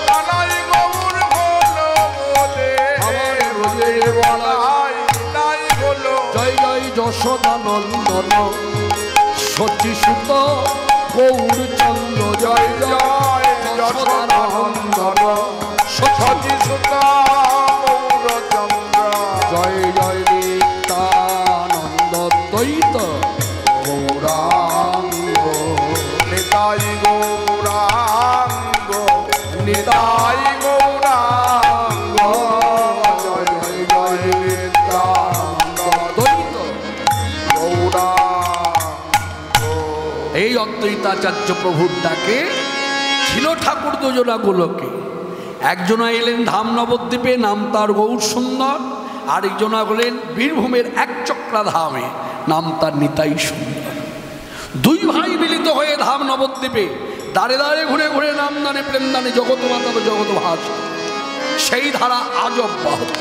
কানাই গৌর হলো বলে, আমার ব্রজের বলাই নিতাই হলো। জয় জয় যশোদানন্দন সচি সুত গৌরচন্দ্র, জয় জয় যশোদানন্দন সচি সুত গৌরচন্দ্র। জয় জয় নিত্যানন্দ দ্বৈত গৌরাঙ্গ, নিতাই গৌরাঙ্গ, নিতাই নিতাই গৌরাঙ্গ। জয় জয় জয় নিত্যানন্দ দ্বৈত। গৌরাঙ্গ। এই অদ্বৈতাচার্য প্রভুর ডাকে ছিল ঠাকুর দুজনা গোলকে, একজনা এলেন ধাম নবদ্বীপে, নাম তার গৌর সুন্দর, আরেকজনা হলেন বীরভূমের একচক্রা ধামে, নাম তার নিতাই সুন্দর। দুই ভাই মিলিত হয়ে ধাম নবদ্বীপে দাঁড়ে দাঁড়ে ঘুরে ঘুরে নাম দানে প্রেম দানে জগৎ মাতাব জগৎ ভাস, সেই ধারা আজ অব্যাহত,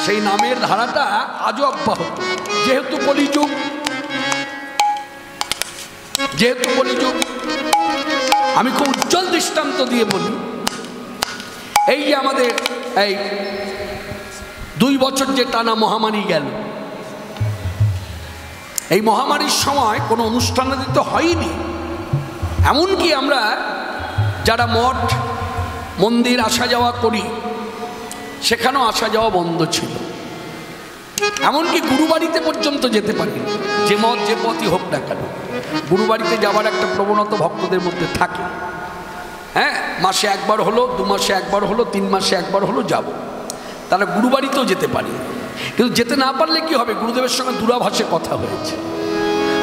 সেই নামের ধারাটা আজও অব্যাহত। যেহেতু কলিযুগ, যেহেতু কলিযুগ, আমি খুব উজ্জ্বল দৃষ্টান্ত দিয়ে বলি, এই যে আমাদের এই 2 বছর যে টানা মহামারী গেল, এই মহামারীর সময় কোনো অনুষ্ঠানাদি তো হয়নি। এমনকি আমরা যারা মঠ মন্দির আসা যাওয়া করি সেখানেও আসা যাওয়া বন্ধ ছিল, এমনকি গুরুবাড়িতে পর্যন্ত যেতে পারি, যে মত যে পথই হোক না কেন, গুরুবাড়িতে যাওয়ার একটা প্রবণতা ভক্তদের মধ্যে থাকে। হ্যাঁ, মাসে একবার হলো, 2 মাসে একবার হলো, 3 মাসে একবার হলো যাব, তারা গুরুবাড়িতেও যেতে পারি। কিন্তু যেতে না পারলে কি হবে, গুরুদেবের সঙ্গে দূরাভাষে কথা হয়েছে,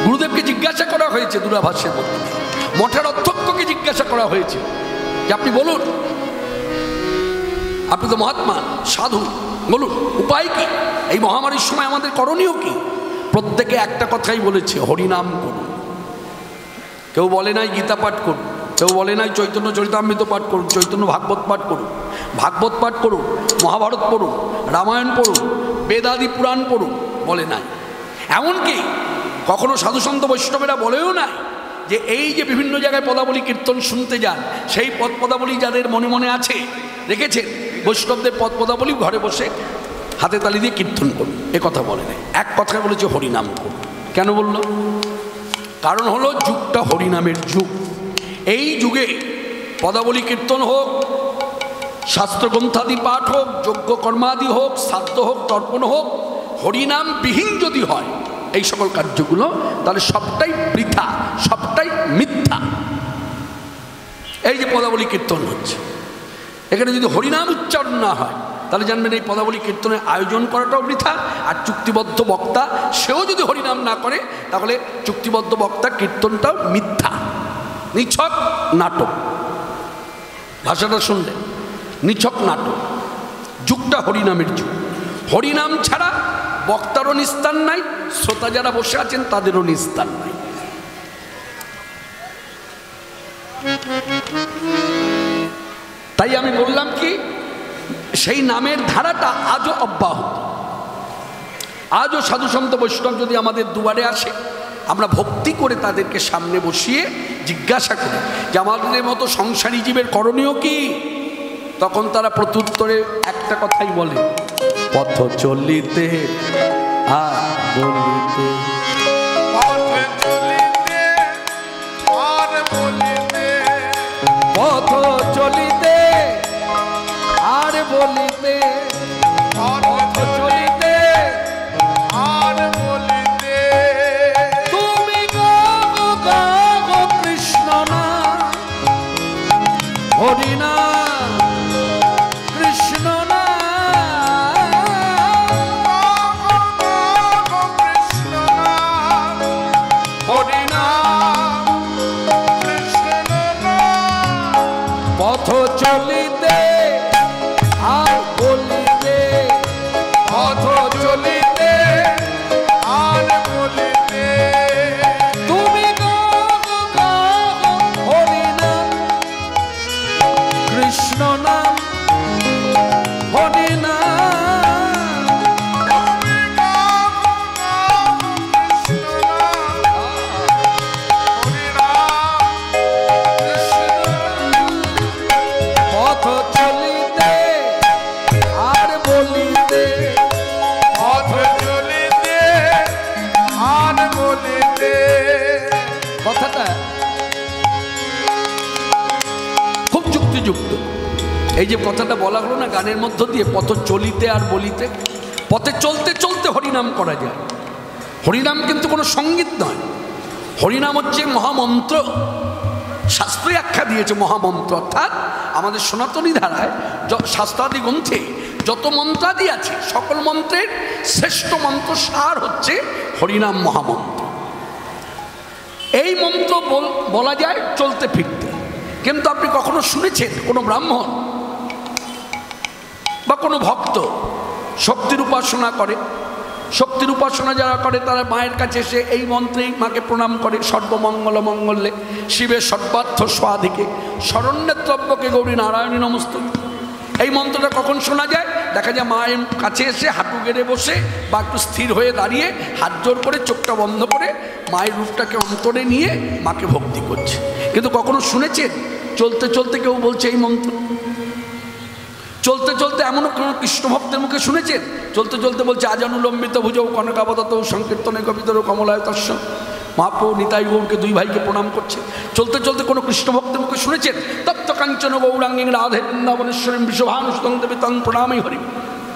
গুরুদেবকে জিজ্ঞাসা করা হয়েছে দূরাভাষের মধ্যে, মঠের অধ্যক্ষকে জিজ্ঞাসা করা হয়েছে যে আপনি বলুন, আপনি তো মহাত্মা সাধু, বলুন উপায় কি, এই মহামারীর সময় আমাদের করণীয় কি? প্রত্যেকে একটা কথাই বলেছে, হরিনাম করুন। কেউ বলে নাই গীতা পাঠ করুন, কেউ বলে নাই চৈতন্য চরিতামৃত পাঠ করুন, চৈতন্য ভাগবত পাঠ করুন, ভাগবত পাঠ করুন, মহাভারত পড়ুন, রামায়ণ পড়ুন, বেদাদি পুরাণ পড়ুন, বলে নাই। এমনকি কখনো সাধুসন্ত বৈষ্ণবেরা বলেও নাই যে এই যে বিভিন্ন জায়গায় পদাবলী কীর্তন শুনতে যান, সেই পদ পদাবলী যাদের মনে মনে আছে রেখেছেন, বৈষ্ণবদের পদ পদাবলী ঘরে বসে হাতে তালি দিয়ে কীর্তন করুন, এ কথা বলে নাই। এক কথায় বলেছে হরিনাম করুন। কেন বলল? কারণ হলো যুগটা হরিনামের যুগ। এই যুগে পদাবলী কীর্তন হোক, শাস্ত্রগ্রন্থাদি পাঠ হোক, যজ্ঞ কর্মাদি হোক, শ্রাদ্ধ হোক, তর্পণ হোক, হরিনাম বিহীন যদি হয় এই সকল কার্যগুলো, তাহলে সবটাই বৃথা, সবটাই মিথ্যা। এই যে পদাবলী কীর্তন হচ্ছে, এখানে যদি হরিনাম উচ্চারণ না হয় তাহলে জানবেন এই পদাবলী কীর্তনের আয়োজন করাটাও বৃথা। আর চুক্তিবদ্ধ বক্তা সেও যদি হরিনাম না করে তাহলে চুক্তিবদ্ধ বক্তা কীর্তনটাও মিথ্যা, নিছক নাটক। ভাষাটা শুনলে নিছক নাটক। যুগটা হরিনামের যুগ। হরিনাম ছাড়া বক্তারও নিস্তার নাই, শ্রোতা যারা বসে আছেন তাদেরও নিস্তার নাই। তাই আমি বললাম কি, সেই নামের ধারাটা আজও অব্যাহত। আজও সাধুসন্ত বৈষ্ণব যদি আমাদের দুয়ারে আসে, আমরা ভক্তি করে তাদেরকে সামনে বসিয়ে জিজ্ঞাসা করি যে আমাদের মতো সংসারী জীবের করণীয় কি, তখন তারা প্রত্যুত্তরে একটা কথাই বলে, পথ চলিতে আর বলিতে, পথ চলিতে আর বলিতে, পথ চলিতে আর বলিতে, তুমি গো গো কৃষ্ণ না হরিনা, কৃষ্ণ না কৃষ্ণ না হরিনা, কৃষ্ণ না, পথ চলিতে আর বলিতে, পথ চলিতে আর বলিতে, তুমি গো গো হরিনাম, কৃষ্ণ নাম হরিনাম, পথ চলিতে আর বলিতে, পথ চলিতে আর বলিতে। কথাটা খুব যুক্তিযুক্ত। এই যে কথাটা বলা হলো না গানের মধ্য দিয়ে, পথ চলিতে আর বলিতে, পথে চলতে চলতে হরিনাম করা যায়। হরিনাম কিন্তু কোনো সঙ্গীত নয়, হরিনাম হচ্ছে মহামন্ত্র। শাস্ত্রে আখ্যা দিয়েছে মহামন্ত্র, অর্থাৎ আমাদের সনাতনী ধারায় শাস্ত্রাদি গ্রন্থে যত মন্ত্রাদি আছে সকল মন্ত্রের শ্রেষ্ঠ মন্ত্র সার হচ্ছে হরিনাম মহামন্ত্র। এই মন্ত্র বলা যায় চলতে ফিরতে। কিন্তু আপনি কখনো শুনেছেন কোনো ব্রাহ্মণ বা কোনো ভক্ত শক্তির উপাসনা করে? শক্তির উপাসনা যারা করে তারা মায়ের কাছে এসে এই মন্ত্রেই মাকে প্রণাম করে, সর্বমঙ্গল মঙ্গলে শিবের সর্বার্থ স্বাধিকে শরণ্যত্রব্যকে গৌরী নারায়ণী নমস্তুতে। এই মন্ত্রটা কখন শোনা যায়? দেখা যায় মায়ের কাছে এসে হাঁটু গেড়ে বসে বা একটু স্থির হয়ে দাঁড়িয়ে হাত জোর করে চোখটা বন্ধ করে মায়ের রূপটাকে অন্তরে নিয়ে মাকে ভক্তি করছে। কিন্তু কখনো শুনেছেন চলতে চলতে কেউ বলছে এই মন্ত্র? চলতে চলতে এমনও কোনো কৃষ্ণ ভক্তের মুখে শুনেছেন চলতে চলতে বলছে আজানুলম্বিত ভুজৌ কনকাবদত সংকীর্তনে কবিতর কমলায় তস্য, মহাপ্রভু নিতাই গৌরকে দুই ভাইকে প্রণাম করছে। চলতে চলতে কোনো কৃষ্ণ ভক্তের মুখে শুনেছেন তপ্ত কাঞ্চন গৌরাঙ্গী রাধে বৃন্দাবনেশ্বরী বিশ্বভানুষ্টং দেবী তং প্রণামই হরি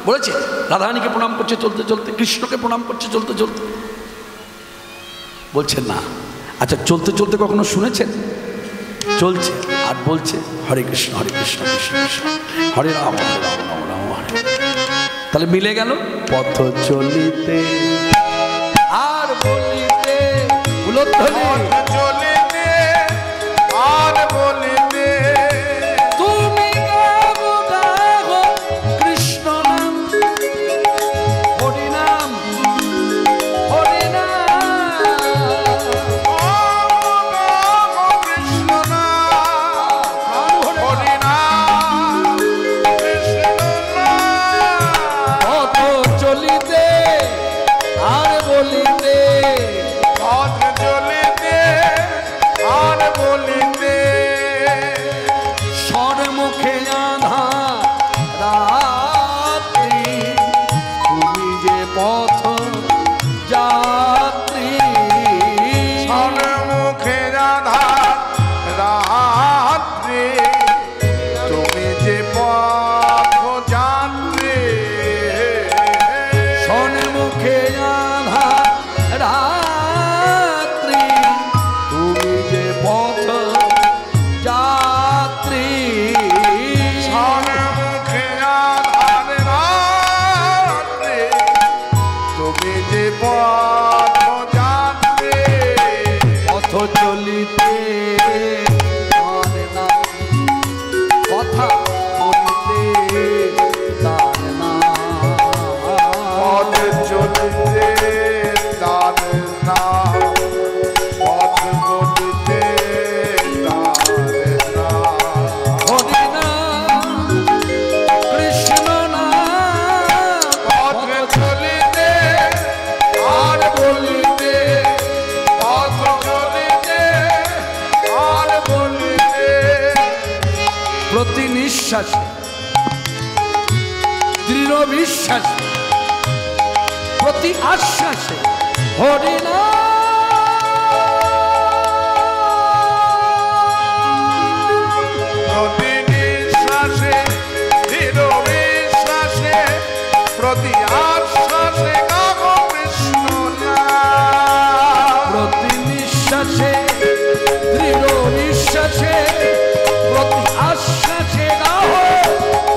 বলেছে? রাধারানীকে প্রণাম করছে চলতে চলতে, কৃষ্ণকে প্রণাম করছে চলতে চলতে। বলছে না। আচ্ছা চলতে চলতে কখনো শুনেছেন চলছে আর বলছে হরে কৃষ্ণ কৃষ্ণ কৃষ্ণ হরে রাম হরে রাম রাম রাম হরে। তাহলে মিলে গেল পথ চলিতে আর বলিতে, চলিতে আর বলিতে, তুমি গাবো গাবো কৃষ্ণ নাম হরিনাম হরিনাম, কৃষ্ণ নাম বিশ্বাসে, দৃঢ় বিশ্বাসে, প্রতি আশ্বাসে হরিনাম। প্রতি নিঃশ্বাসে দৃঢ় বিশ্বাসে প্রতি আশ্বাসে গাও কৃষ্ণ নাম। প্রতি নিঃশ্বাসে দৃঢ় নিঃশ্বাসে প্রতি আশ্বাসে গাও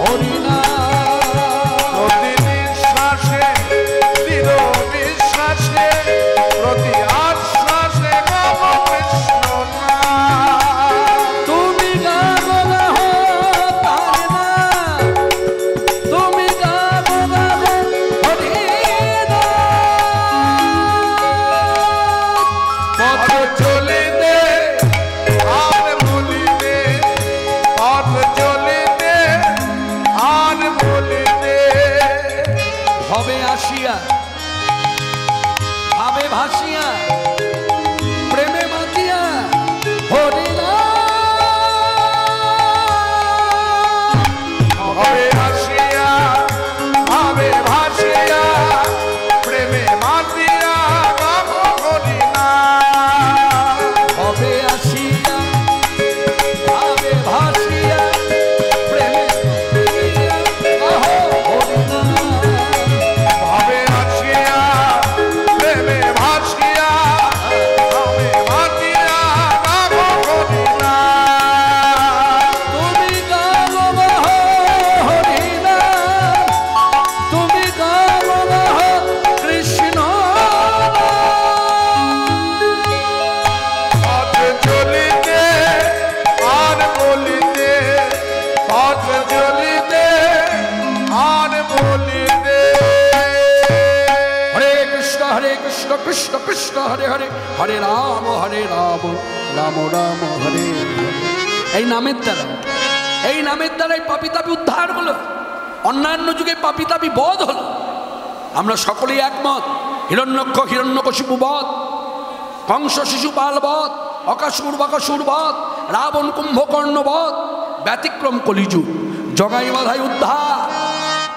হরিনাম। প্রতি নিঃশ্বাসে দৃঢ় বিশ্বাসে প্রতি আশ্বাসে গাও কৃষ্ণ নাম। তুমি গাবো গাহো তার নাম, তুমি গাবো গাহো হরিনাম। পথ চলিতে আর বলিতে, পথ চলিতে আর বলিতে। ভবে আসিয়া ভাবে ভাসিয়া প্রেমে মাতিয়া হরিনাম। ভবে আসিয়া ভাবে ভাসিয়া প্রেমে মাতিয়া গাবো হরিনাম। ভবে আসিয়া ভাবে ভাসিয়া প্রেমে মাতিয়া গাহো হরিনাম। ভবে আসিয়া প্রেমে ভাসিয়া ভাবে মাতিয়া গাবো হরিনাম। তুমি গাবো গাহো হরিনাম, তুমি গাবো গাহো কৃষ্ণ পথ চলিতে আর বলিতে, পথ চলিতে আর বলিতে। হরে কৃষ্ণ কৃষ্ণ কৃষ্ণ হরে হরে, হরে রাম রাম রাম হরে হরে। এই নামের দ্বারাই পাপী তাপী উদ্ধার হলো, অন্যান্য যুগে পাপী তাপী বধ হলো। আমরা সকলেই একমত। হিরণ্যক্ষ হিরণ্যকশিপু বধ, কংস শিশুপাল বধ, অকাসুর বাকাসুর বধ, রাবণ কুম্ভকর্ণ বধ, ব্যতিক্রম কলিযুগ, জগাই বাধাই উদ্ধার,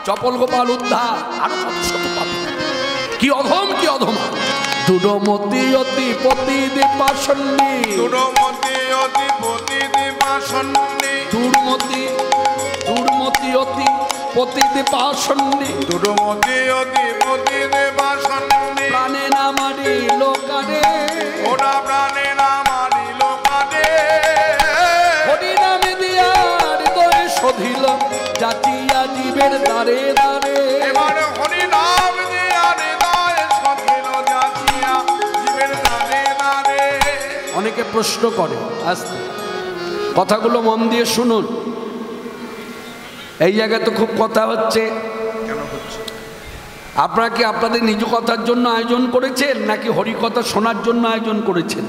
চপল গোপাল উদ্ধার, আরো কত শত পাপী। কি অধম কি অধমা, দুরমতি অতি পতি দীপাসন্নী, দুরমতি অধিপতি দিবাসন্নী, দুর্মতি অতি পতি দীপাসন্নী, দুরমতি অধিপতি দিবাসন্নী। প্রাণে না মারি লোকারে, ওরা প্রাণে না মানিল কাঁদে। হরিনামে দিয়া হৃদয়ে শোধিল জাতিয়া জীবের দ্বারে দ্বারে। এবার হরিনাম দিয়া হৃদয়ে সখিল যাচিয়া জীবের দানে দানে। অনেকে প্রশ্ন করে, আসতে কথাগুলো মন দিয়ে শুনুন। এই জায়গায় তো খুব কথা হচ্ছে, আপনারা কি আপনাদের নিজ কথার জন্য আয়োজন করেছেন নাকি হরিকথা শোনার জন্য আয়োজন করেছেন?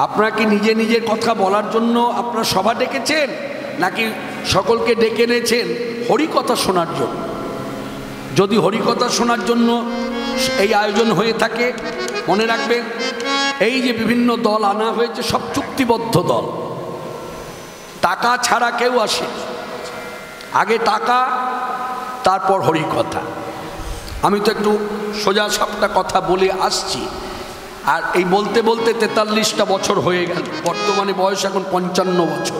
আপনারা কি নিজে নিজের কথা বলার জন্য আপনারা সভা ডেকেছেন নাকি সকলকে ডেকে এনেছেন হরিকথা শোনার জন্য? যদি হরিকথা শোনার জন্য এই আয়োজন হয়ে থাকে, মনে রাখবেন এই যে বিভিন্ন দল আনা হয়েছে সব চুক্তিবদ্ধ দল, টাকা ছাড়া কেউ আসে। আগে টাকা, তারপর হরিকথা। আমি তো একটু সোজা সাপটা কথা বলে আসছি, আর এই বলতে বলতে 43টা বছর হয়ে গেল, বর্তমানে বয়স এখন 55 বছর।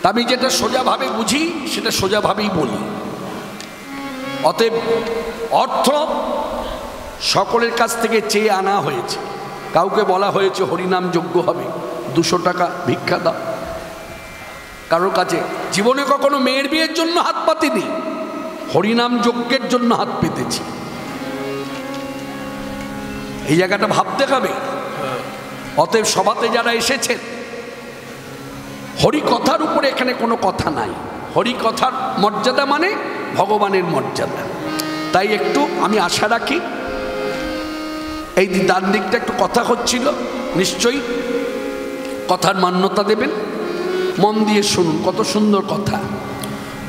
আমি যেটা সোজাভাবে বুঝি সেটা সোজাভাবেই বলি। অতএব অর্থ সকলের কাছ থেকে চেয়ে আনা হয়েছে। কাউকে বলা হয়েছে হরিনাম যজ্ঞ হবে, 200 টাকা ভিক্ষা দাও। কারোর কাছে জীবনে কখনো মেয়ের বিয়ের জন্য হাত পাতিনি, হরিনাম যজ্ঞের জন্য হাত পেতেছি। এই জায়গাটা ভাবতে হবে। অতএব সভাতে যারা এসেছেন, হরিকথার উপরে এখানে কোনো কথা নাই। হরিকথার মর্যাদা মানে ভগবানের মর্যাদা। তাই একটু আমি আশা রাখি এই ডান দিকটা একটু কথা হচ্ছিল, নিশ্চয়ই কথার মান্যতা দেবেন। মন দিয়ে শুনুন, কত সুন্দর কথা।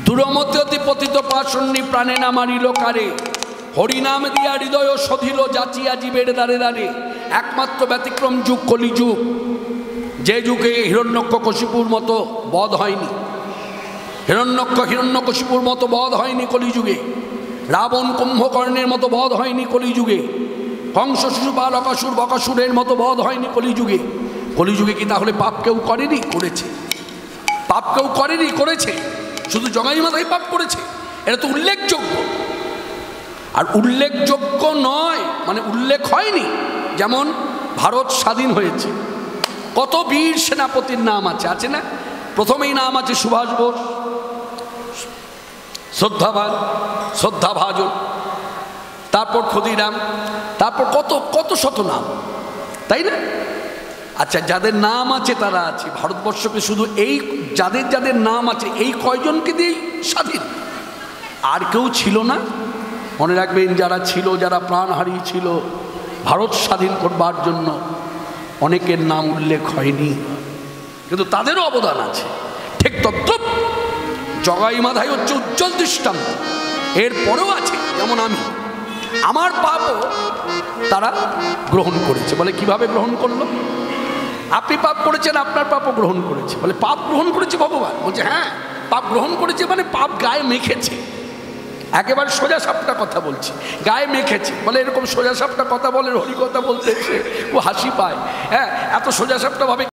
দূরমতি অতি পতিত পাশন্নি প্রাণে না মারিল কারে, হরিনাম দিয়া হৃদয় শোধিল যাচিয়া জীবের দ্বারে দ্বারে। একমাত্র ব্যতিক্রম যুগ কলিযুগ, যে যুগে হিরণ্যকশিপুর মতো বধ হয়নি, হিরণ্যকশিপুর মতো বধ হয়নি কলিযুগে, রাবণ কুম্ভকর্ণের মতো বধ হয়নি কলিযুগে, কংস শিশুপাল অকাসুর বকাসুরের মতো বধ হয়নি কলিযুগে। কলিযুগে কি তাহলে পাপ কেউ করেনি? করেছে। পাপ কেউ করেনি? করেছে। শুধু জগাই মাথায় পাপ করেছে, এটা তো উল্লেখযোগ্য। আর উল্লেখযোগ্য নয় মানে উল্লেখ হয়নি। যেমন ভারত স্বাধীন হয়েছে, কত বীর সেনাপতির নাম আছে, আছে না? প্রথমেই নাম আছে সুভাষ বোস, শ্রদ্ধাভাজন, তারপর ক্ষুদিরাম, তারপর কত কত শত নাম, তাই না? আচ্ছা, যাদের নাম আছে তারা আছে। ভারতবর্ষকে শুধু এই যাদের যাদের নাম আছে এই কয়জনকে দিয়েই স্বাধীন, আর কেউ ছিল না। মনে রাখবেন, যারা ছিল, যারা প্রাণ হারিয়েছিল ভারত স্বাধীন করবার জন্য, অনেকের নাম উল্লেখ হয়নি, কিন্তু তাদেরও অবদান আছে। ঠিক তদ্রুপ জগাই মাধাই হচ্ছে উজ্জ্বল দৃষ্টান্ত। এরপরেও আছে, যেমন আমি, আমার পাপও তারা গ্রহণ করেছে। বলে কিভাবে গ্রহণ করলো? আপনি পাপ করেছেন, আপনার পাপও গ্রহণ করেছে। বলে পাপ গ্রহণ করেছে ভগবান? বলছে হ্যাঁ, পাপ গ্রহণ করেছে মানে পাপ গায়ে মেখেছে। একেবারে সোজা সাপটা কথা বলছি, গায়ে মেখেছে। বলে এরকম সোজা সাপটা কথা বলে, হরি কথা বলতে ও হাসি পায়। হ্যাঁ, এত সোজা সাপটা ভাবে